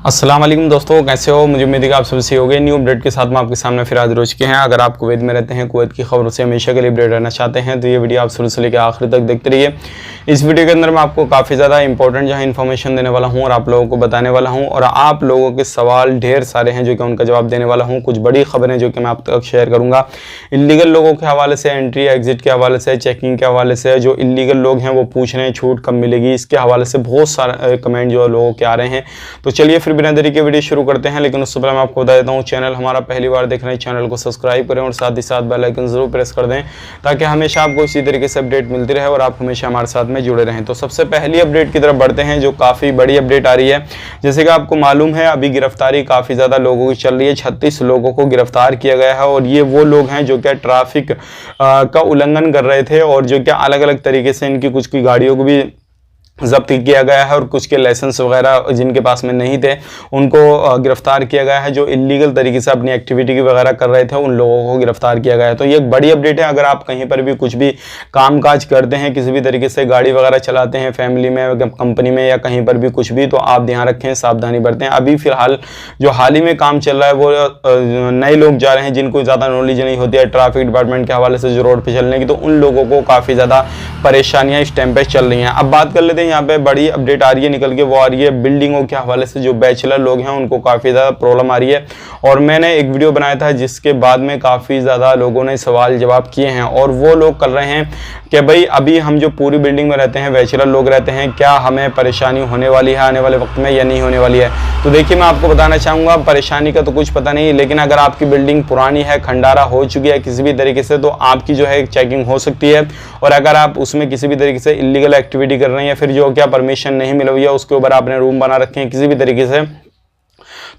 अस्सलाम वालेकुम दोस्तों, कैसे हो? मुझे उम्मीद है कि आप सब सही हो गए। न्यू अपडेट के साथ मैं आपके सामने फिर हाजिर हो चुके हैं। अगर आप कुवैत में रहते हैं, कुवैत की खबरों से हमेशा के लिए अपडेट रहना चाहते हैं तो ये वीडियो आप शुरू से लेकर आखिर तक देखते रहिए। इस वीडियो के अंदर मैं आपको काफ़ी ज़्यादा इंपॉर्टेंट जो है इन्फॉर्मेशन देने वाला हूँ और आप लोगों को बताने वाला हूँ, और आप लोगों के सवाल ढेर सारे हैं जो कि उनका जवाब देने वाला हूँ। कुछ बड़ी खबरें जो कि मैं आप तक शेयर करूँगा इलीगल लोगों के हवाले से, एंट्री एग्जिट के हवाले से, चेकिंग के हवाले से। जो इलीगल लोग हैं वो पूछ रहे हैं छूट कब मिलेगी, इसके हवाले से बहुत सारे कमेंट जो लोगों के आ रहे हैं। तो चलिए फिर बिना देरी के वीडियो शुरू करते हैं। लेकिन उससे पहले मैं आपको बता देता हूँ, चैनल हमारा पहली बार देख रहे हैं, चैनल को सब्सक्राइब करें और साथ ही साथ बेल आइकन जरूर प्रेस कर दें ताकि हमेशा आपको इसी तरीके से अपडेट मिलती रहे और आप हमेशा हमारे साथ में जुड़े रहें। तो सबसे पहली अपडेट की तरफ बढ़ते हैं जो काफ़ी बड़ी अपडेट आ रही है। जैसे कि आपको मालूम है, अभी गिरफ्तारी काफ़ी ज़्यादा लोगों की चल रही है। 36 लोगों को गिरफ्तार किया गया है और ये वो लोग हैं जो क्या ट्रैफिक का उल्लंघन कर रहे थे और जो क्या अलग अलग तरीके से इनकी कुछ की गाड़ियों को भी जब्त किया गया है और कुछ के लाइसेंस वगैरह जिनके पास में नहीं थे उनको गिरफ्तार किया गया है। जो इलीगल तरीके से अपनी एक्टिविटी वगैरह कर रहे थे उन लोगों को गिरफ्तार किया गया है। तो ये एक बड़ी अपडेट है। अगर आप कहीं पर भी कुछ भी कामकाज करते हैं, किसी भी तरीके से गाड़ी वगैरह चलाते हैं, फैमिली में, कंपनी में या कहीं पर भी कुछ भी, तो आप ध्यान रखें, सावधानी बरतें। अभी फिलहाल जो हाल ही में काम चल रहा है वो नए लोग जा रहे हैं जिनको ज़्यादा नॉलेज नहीं होती है ट्रैफिक डिपार्टमेंट के हवाले से जो रोड पर चलने की, तो उन लोगों को काफ़ी ज़्यादा परेशानियाँ इस टाइम पर चल रही हैं। अब बात कर लेते हैं, यहाँ पे बड़ी अपडेट आ रही है निकल के, वो आ रही है बिल्डिंगों के हवाले से। जो बैचलर लोग हैं उनको काफ़ी ज़्यादा प्रॉब्लम आ रही है और मैंने एक वीडियो बनाया था जिसके बाद में काफ़ी ज़्यादा लोगों ने सवाल जवाब किए हैं और वो लोग कर रहे हैं कि भाई अभी हम जो पूरी बिल्डिंग में रहते हैं, बैचलर लोग रहते हैं, क्या हमें परेशानी होने वाली है आने वाले वक्त में या नहीं होने वाली है। तो देखिए, मैं आपको बताना चाहूँगा, परेशानी का तो कुछ पता नहीं, लेकिन अगर आपकी बिल्डिंग पुरानी है, खंडारा हो चुकी है किसी भी तरीके से, तो आपकी जो है चेकिंग हो सकती है। और अगर आप उसमें किसी भी तरीके से इलीगल एक्टिविटी कर रहे हैं या फिर जो क्या परमिशन नहीं मिला हुई है, उसके ऊपर आपने रूम बना रखे हैं किसी भी तरीके से,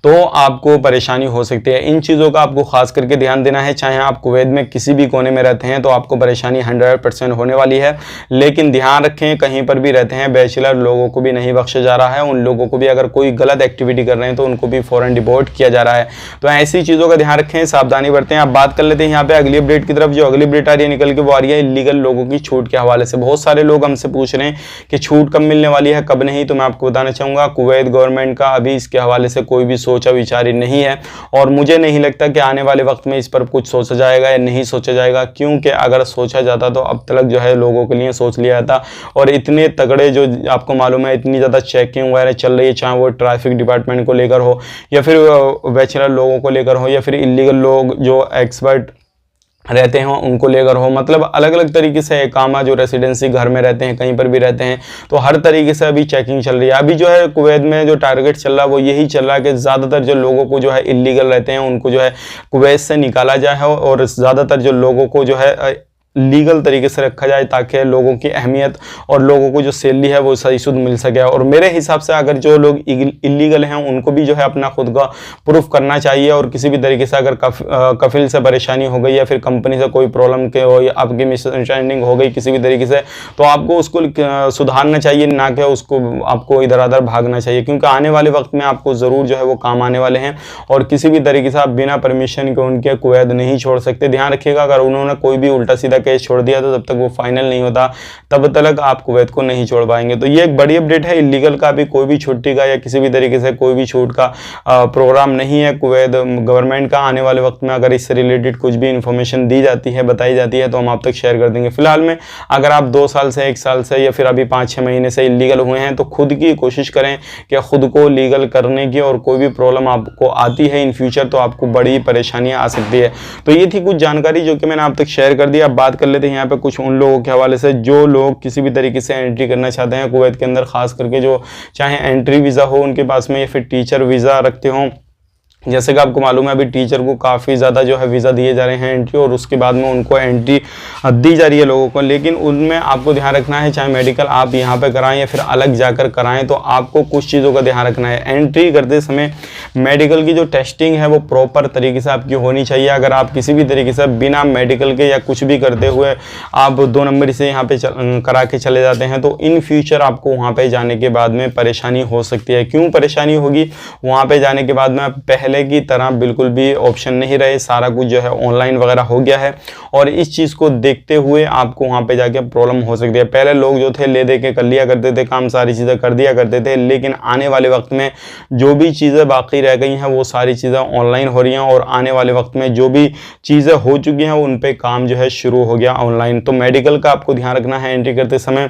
तो आपको परेशानी हो सकती है। इन चीज़ों का आपको खास करके ध्यान देना है। चाहे आप कुवैत में किसी भी कोने में रहते हैं तो आपको परेशानी 100% होने वाली है। लेकिन ध्यान रखें, कहीं पर भी रहते हैं, बैचलर लोगों को भी नहीं बख्शा जा रहा है। उन लोगों को भी अगर कोई गलत एक्टिविटी कर रहे हैं तो उनको भी फ़ौरन डिपोर्ट किया जा रहा है। तो ऐसी चीज़ों का ध्यान रखें, सावधानी बरतें। आप बात कर लेते हैं यहाँ पे अगली अपडेट की तरफ। जो अगली अपडेट आ रही है निकल के, वो आ रही है इलीगल लोगों की छूट के हवाले से। बहुत सारे लोग हमसे पूछ रहे हैं कि छूट कब मिलने वाली है, कब नहीं। तो मैं आपको बताना चाहूँगा, कुवैत गवर्नमेंट का अभी इसके हवाले से कोई भी सोचा विचारी नहीं है और मुझे नहीं लगता कि आने वाले वक्त में इस पर कुछ सोचा जाएगा या नहीं सोचा जाएगा, क्योंकि अगर सोचा जाता तो अब तक जो है लोगों के लिए सोच लिया जाता। और इतने तगड़े जो आपको मालूम है, इतनी ज़्यादा चेकिंग वगैरह चल रही है, चाहे वो ट्रैफिक डिपार्टमेंट को लेकर हो या फिर बैचलर लोगों को लेकर हो या फिर इलीगल लोग जो एक्सपर्ट रहते हैं उनको लेकर हो, मतलब अलग अलग तरीके से काम, जो रेसिडेंसी घर में रहते हैं, कहीं पर भी रहते हैं, तो हर तरीके से अभी चेकिंग चल रही है। अभी जो है कुवैत में जो टारगेट चल रहा है वो यही चल रहा है कि ज़्यादातर जो लोगों को जो है इलीगल रहते हैं उनको जो है कुवैत से निकाला जाए और ज़्यादातर जो लोगों को जो है लीगल तरीके से रखा जाए ताकि लोगों की अहमियत और लोगों को जो सैलरी है वो सही शुद्ध मिल सके। और मेरे हिसाब से अगर जो लोग इलीगल हैं उनको भी जो है अपना खुद का प्रूफ करना चाहिए और किसी भी तरीके से अगर कफिल से परेशानी हो गई या फिर कंपनी से कोई प्रॉब्लम के हो या आपकी मिसअंडरस्टैंडिंग हो गई किसी भी तरीके से, तो आपको उसको सुधारना चाहिए, ना कि उसको आपको इधर उधर भागना चाहिए, क्योंकि आने वाले वक्त में आपको ज़रूर जो है वो काम आने वाले हैं और किसी भी तरीके से आप बिना परमिशन के उनके कुवैत नहीं छोड़ सकते। ध्यान रखिएगा, अगर उन्होंने कोई भी उल्टा सीधा केस छोड़ दिया तो जब तक वो फाइनल नहीं होता तब तक आप कुवैत को नहीं छोड़ पाएंगे। तो ये एक बड़ी अपडेट है। इलीगल का भी कोई भी छुट्टी का या किसी भी तरीके से कोई भी छूट का प्रोग्राम नहीं है कुवैत गवर्नमेंट का। आने वाले वक्त में अगर इससे रिलेटेड कुछ भी इंफॉर्मेशन दी जाती है, बताई जाती है, तो हम आप तक शेयर कर देंगे। फिलहाल में अगर आप 2 साल से, 1 साल से या फिर अभी 5-6 महीने से इलीगल हुए हैं तो खुद की कोशिश करें कि खुद को लीगल करने की, और कोई भी प्रॉब्लम आपको आती है इन फ्यूचर तो आपको बड़ी परेशानियां आ सकती है। तो ये थी कुछ जानकारी जो कि मैंने आप तक शेयर कर दी। अब बात कर लेते हैं यहाँ पे कुछ उन लोगों के हवाले से जो लोग किसी भी तरीके से एंट्री करना चाहते हैं कुवैत के अंदर, खास करके जो चाहे एंट्री वीज़ा हो उनके पास में या फिर टीचर वीज़ा रखते हों। जैसे कि आपको मालूम है अभी टीचर को काफ़ी ज़्यादा जो है वीज़ा दिए जा रहे हैं एंट्री, और उसके बाद में उनको एंट्री दी जा रही है लोगों को। लेकिन उनमें आपको ध्यान रखना है, चाहे मेडिकल आप यहाँ पे कराएं या फिर अलग जाकर कराएं, तो आपको कुछ चीज़ों का ध्यान रखना है। एंट्री करते समय मेडिकल की जो टेस्टिंग है वो प्रॉपर तरीके से आपकी होनी चाहिए। अगर आप किसी भी तरीके से बिना मेडिकल के या कुछ भी करते हुए आप 2 नंबर से यहाँ पे करा के चले जाते हैं तो इन फ्यूचर आपको वहाँ पर जाने के बाद में परेशानी हो सकती है। क्यों परेशानी होगी? वहाँ पर जाने के बाद में पहले पहले की तरह बिल्कुल भी ऑप्शन नहीं रहे, सारा कुछ जो है ऑनलाइन वगैरह हो गया है। और इस चीज़ को देखते हुए आपको वहाँ पे जाके प्रॉब्लम हो सकती है। पहले लोग जो थे ले दे के कर लिया करते थे काम, सारी चीज़ें कर दिया करते थे, लेकिन आने वाले वक्त में जो भी चीज़ें बाकी रह गई हैं वो सारी चीज़ें ऑनलाइन हो रही हैं, और आने वाले वक्त में जो भी चीज़ें हो चुकी हैं उन पे काम जो है शुरू हो गया ऑनलाइन। तो मेडिकल का आपको ध्यान रखना है एंट्री करते समय।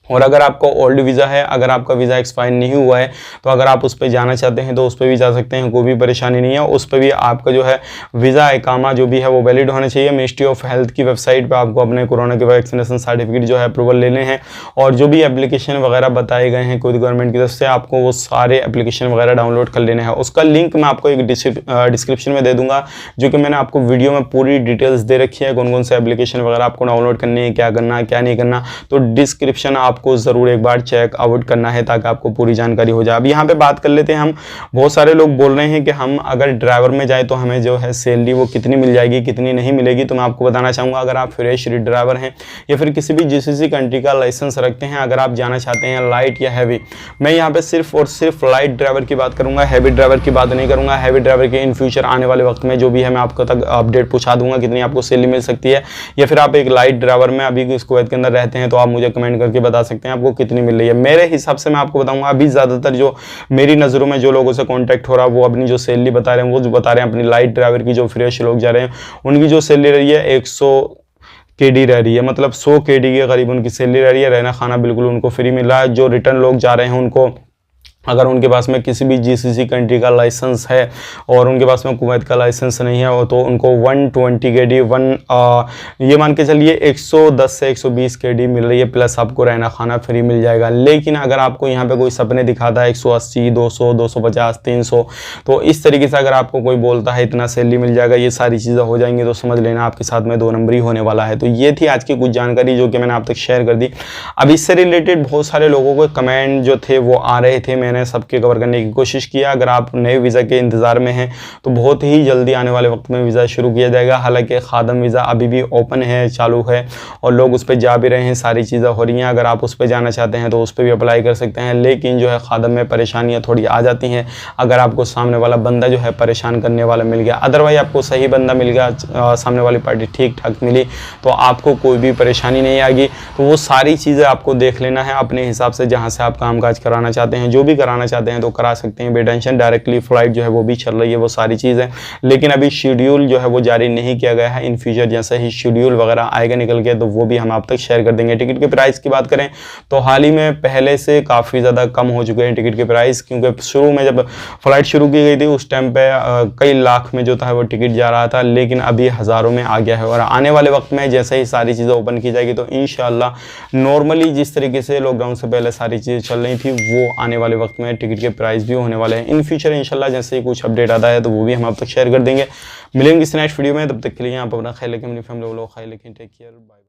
और अगर आपका ओल्ड वीज़ा है, अगर आपका वीज़ा एक्सपायर नहीं हुआ है, तो अगर आप उस पर जाना चाहते हैं तो उस पर भी जा सकते हैं, कोई भी परेशानी नहीं है। उस पर भी आपका जो है वीज़ा इकामा जो भी है वो वैलिड होना चाहिए। मिनिस्ट्री ऑफ हेल्थ की वेबसाइट पे आपको अपने कोरोना के वैक्सीनेशन सर्टिफिकेट जो है अप्रूवल लेने हैं, और जो भी एप्लीकेशन वगैरह बताए गए हैं कोई गवर्नमेंट की तरफ से, आपको वो सारे एप्लीकेशन वगैरह डाउनलोड कर लेने हैं। उसका लिंक मैं आपको एक डिस्क्रिप्शन में दे दूँगा, जो कि मैंने आपको वीडियो में पूरी डिटेल्स दे रखी है, कौन कौन से एप्लीकेशन वगैरह आपको डाउनलोड करनी है, क्या करना है क्या नहीं करना। तो डिस्क्रिप्शन आपको ज़रूर एक बार चेक आउट करना है ताकि आपको पूरी जानकारी हो जाए। अब यहाँ पे बात कर लेते हैं हम। बहुत सारे लोग बोल रहे हैं कि हम अगर ड्राइवर में जाए तो हमें जो है सैलरी वो कितनी मिल जाएगी, कितनी नहीं मिलेगी। तो मैं आपको बताना चाहूँगा, अगर आप फ्रेश ड्राइवर हैं या फिर किसी भी जीसीसी कंट्री का लाइसेंस रखते हैं, अगर आप जाना चाहते हैं लाइट या हैवी, मैं यहाँ पे सिर्फ और सिर्फ लाइट ड्राइवर की बात करूँगा, हैवी ड्राइवर की बात नहीं करूँगा। हैवी ड्राइवर के इन फ्यूचर आने वाले वक्त में जो भी है मैं आपको तक अपडेट पहुँचा दूंगा कितनी आपको सैलरी मिल सकती है। या फिर आप एक लाइट ड्राइवर में अभी इस कुवैत के अंदर रहते हैं तो आप मुझे कमेंट करके बता सकते हैं आपको कितनी मिल रही है। मेरे हिसाब से मैं आपको बताऊंगा, अभी ज़्यादातर जो मेरी नज़रों में जो लोगों से कांटेक्ट हो रहा है वो अपनी जो सैलरी बता रहे हैं, वो जो बता रहे हैं अपनी लाइट ड्राइवर की, जो फ्रेश लोग जा रहे हैं उनकी जो सैलरी रही है 100 केडी रह रही है, मतलब 100 केडी के करीब उनकी सैलरी रह रही है। रहना खाना बिल्कुल उनको फ्री मिल रहा है। जो रिटर्न लोग जा रहे हैं उनको, अगर उनके पास में किसी भी जीसीसी कंट्री का लाइसेंस है और उनके पास में कुवैत का लाइसेंस नहीं है, तो उनको 120 केडी ये मान के चलिए 110 से 120 केडी मिल रही है, प्लस आपको रहना खाना फ्री मिल जाएगा। लेकिन अगर आपको यहाँ पे कोई सपने दिखाता है 180, 200, 250, 300, तो इस तरीके से अगर आपको कोई बोलता है इतना सैलरी मिल जाएगा, ये सारी चीज़ें हो जाएंगी, तो समझ लेना आपके साथ में 2 नंबरी होने वाला है। तो ये थी आज की कुछ जानकारी जो कि मैंने आप तक शेयर कर दी। अब इससे रिलेटेड बहुत सारे लोगों को कमेंट जो थे वो आ रहे थे, मैंने सबके कवर करने की कोशिश किया। अगर आप नए वीज़ा के इंतज़ार में हैं तो बहुत ही जल्दी आने वाले वक्त में वीज़ा शुरू किया जाएगा। हालांकि खादम वीज़ा अभी भी ओपन है, चालू है, और लोग उस पर जा भी रहे हैं, सारी चीज़ें हो रही हैं। अगर आप उस पर जाना चाहते हैं तो उस पर भी अप्लाई कर सकते हैं। लेकिन जो है खादम में परेशानियाँ थोड़ी आ जाती हैं, अगर आपको सामने वाला बंदा जो है परेशान करने वाला मिल गया, अदरवाइज आपको सही बंदा मिल गया, सामने वाली पार्टी ठीक ठाक मिली, तो आपको कोई भी परेशानी नहीं आएगी। तो वो सारी चीज़ें आपको देख लेना है अपने हिसाब से, जहाँ से आप कामकाज कराना चाहते हैं, जो भी कराना चाहते हैं तो करा सकते हैं बेटेंशन। डायरेक्टली फ्लाइट जो है वो भी चल रही है, वो सारी चीज़ें, लेकिन अभी शेड्यूल जो है वो जारी नहीं किया गया है। इन फ्यूचर जैसे ही शेड्यूल वगैरह आएगा निकल के तो वो भी हम आप तक शेयर कर देंगे। टिकट के प्राइस की बात करें तो हाल ही में पहले से काफ़ी ज़्यादा कम हो चुके हैं टिकट के प्राइस, क्योंकि शुरू में जब फ्लाइट शुरू की गई थी उस टाइम पे कई लाख में जो था वो टिकट जा रहा था, लेकिन अभी हज़ारों में आ गया है। और आने वाले वक्त में जैसे ही सारी चीज़ें ओपन की जाएगी तो इंशाल्लाह नॉर्मली जिस तरीके से लॉकडाउन से पहले सारी चीज़ें चल रही थी वो आने वाले वक्त में टिकट के प्राइस भी होने वाले हैं। इन फ्यूचर इंशाल्लाह जैसे ही कुछ अपडेट आता है तो वो भी हम आप तक शेयर कर देंगे। मिलेंगे इस नेक्स्ट वीडियो में, तब तक के लिए आप अपना ख्याल रखें, अपनी फैमिली को ख्याल रखें। Take care, bye.